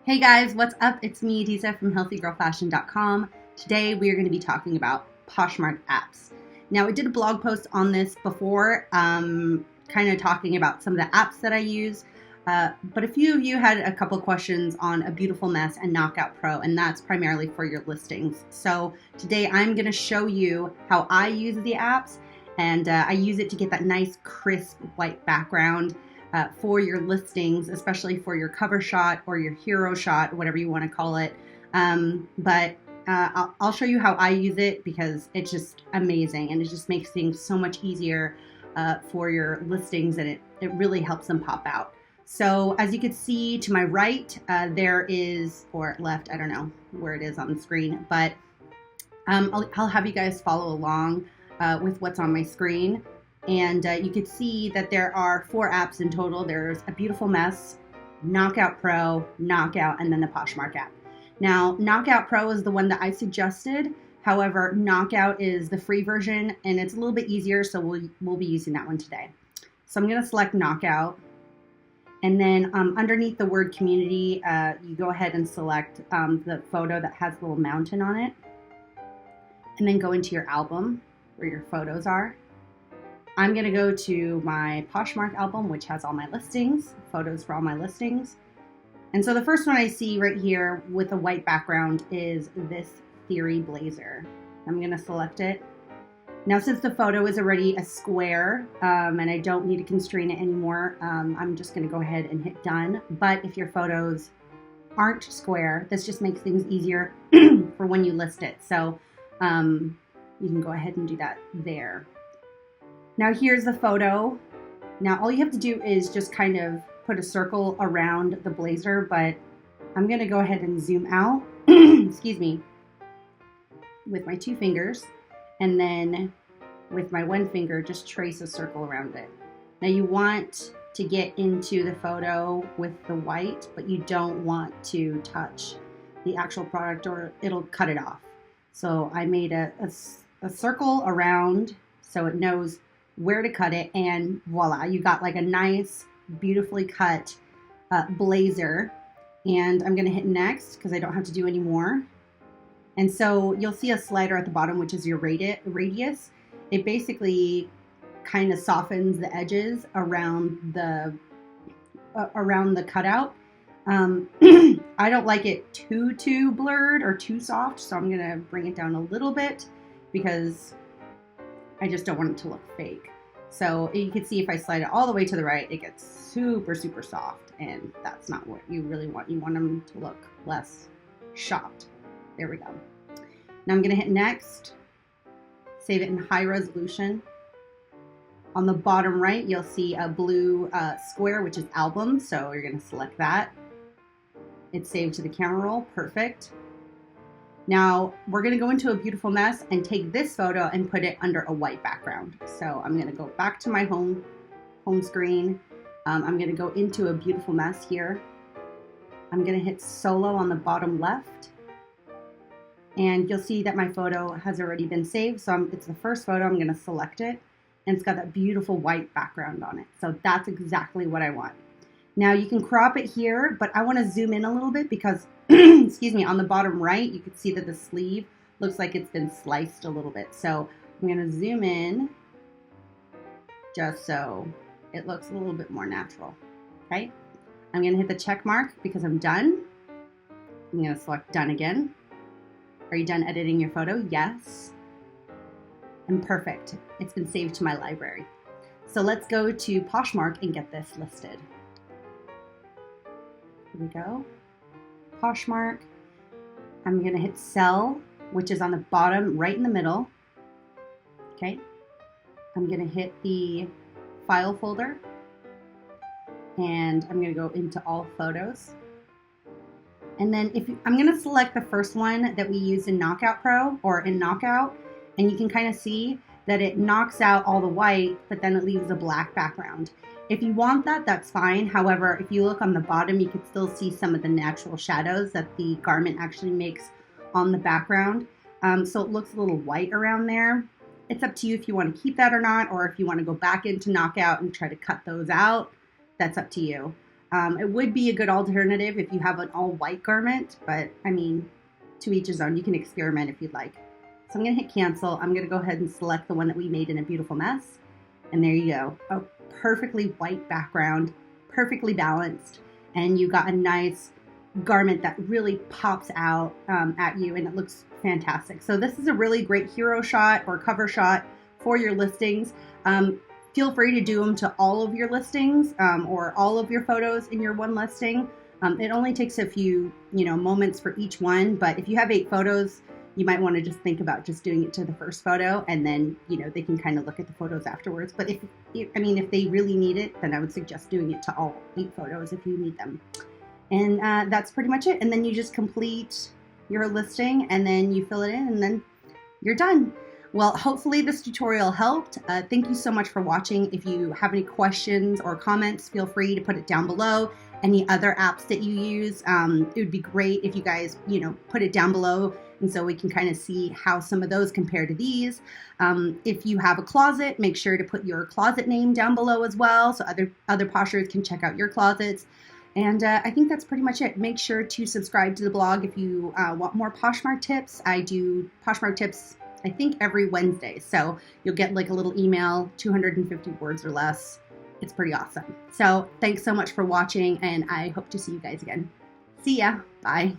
Hey guys, what's up? It's me, Ediza from healthygirlfashion.com. Today we are going to be talking about Poshmark apps. Now, I did a blog post on this before, kind of talking about some of the apps that I use, but a few of you had a couple questions on A Beautiful Mess and Knockout Pro, and that's primarily for your listings. So today I'm going to show you how I use the apps, and I use it to get that nice, crisp, white background for your listings, especially for your cover shot or your hero shot, whatever you want to call it. I'll show you how I use it because it's just amazing and it just makes things so much easier for your listings, and it really helps them pop out. So as you can see to my right, there is, or left, I don't know where it is on the screen, but I'll have you guys follow along with what's on my screen. And you can see that there are 4 apps in total. There's A Beautiful Mess, Knockout Pro, Knockout, and then the Poshmark app. Now, Knockout Pro is the one that I suggested. However, Knockout is the free version, and it's a little bit easier, so we'll be using that one today. So I'm going to select Knockout, and then underneath the word community, you go ahead and select the photo that has the little mountain on it, and then go into your album where your photos are. I'm going to go to my Poshmark album, which has all my listings, photos for all my listings. And so the first one I see right here with a white background is this Theory blazer. I'm going to select it. Now, since the photo is already a square and I don't need to constrain it anymore, I'm just going to go ahead and hit done. But if your photos aren't square, this just makes things easier for when you list it. So you can go ahead and do that there. Now here's the photo. Now all you have to do is just kind of put a circle around the blazer, but I'm going to go ahead and zoom out, excuse me, with my 2 fingers, and then with my 1 finger just trace a circle around it. Now you want to get into the photo with the white, but you don't want to touch the actual product or it'll cut it off. So I made a circle around so it knows where to cut it, and voila, you got like a nice, beautifully cut blazer. And I'm going to hit next because I don't have to do any more. And so you'll see a slider at the bottom, which is your radius. It basically kind of softens the edges around the cutout. I don't like it too blurred or too soft, so I'm going to bring it down a little bit because I just don't want it to look fake. So you can see if I slide it all the way to the right, it gets super soft, and that's not what you really want. You want them to look less chopped. There we go. Now I'm going to hit next, save it in high resolution. On the bottom right, you'll see a blue square, which is album, so you're going to select that. It's saved to the camera roll, perfect. Now we're going to go into A Beautiful Mess and take this photo and put it under a white background. So I'm going to go back to my home screen. I'm going to go into A Beautiful Mess here. I'm going to hit solo on the bottom left. And you'll see that my photo has already been saved. So it's the first photo. I'm going to select it. And it's got that beautiful white background on it. So that's exactly what I want. Now you can crop it here, but I want to zoom in a little bit because, excuse me, on the bottom right, you can see that the sleeve looks like it's been sliced a little bit. So I'm going to zoom in just so it looks a little bit more natural. Okay. I'm going to hit the check mark because I'm done. I'm going to select done again. Are you done editing your photo? Yes. And perfect. It's been saved to my library. So let's go to Poshmark and get this listed. Here we go. Poshmark. I'm going to hit sell, which is on the bottom right in the middle. Okay. I'm going to hit the file folder, and I'm going to go into all photos. And then I'm going to select the first one that we use in Knockout Pro or in Knockout, and you can kind of see that it knocks out all the white, but then it leaves a black background. If you want that, that's fine. However, if you look on the bottom, you can still see some of the natural shadows that the garment actually makes on the background. So it looks a little white around there. It's up to you if you want to keep that or not, or if you want to go back into Knockout and try to cut those out. That's up to you. It would be a good alternative if you have an all white garment, but I mean, to each his own. You can experiment if you'd like. So I'm going to hit cancel. I'm going to go ahead and select the one that we made in a beautiful mess. And there you go. A perfectly white background, perfectly balanced. And you got a nice garment that really pops out at you, and it looks fantastic. So this is a really great hero shot or cover shot for your listings. Feel free to do them to all of your listings or all of your photos in your one listing. It only takes a few, moments for each one, but if you have 8 photos, you might want to just think about just doing it to the first photo, and then, they can kind of look at the photos afterwards. But if they really need it, then I would suggest doing it to all 8 photos if you need them. And that's pretty much it. And then you just complete your listing, and then you fill it in, and then you're done. Well, hopefully this tutorial helped. Thank you so much for watching. If you have any questions or comments, feel free to put it down below. Any other apps that you use, it would be great if you guys, put it down below, and so we can kind of see how some of those compare to these. If you have a closet, make sure to put your closet name down below as well, so other poshers can check out your closets. And I think that's pretty much it. Make sure to subscribe to the blog if you want more Poshmark tips. I do Poshmark tips, I think, every Wednesday. So you'll get like a little email, 250 words or less. It's pretty awesome. So thanks so much for watching, and I hope to see you guys again. See ya. Bye.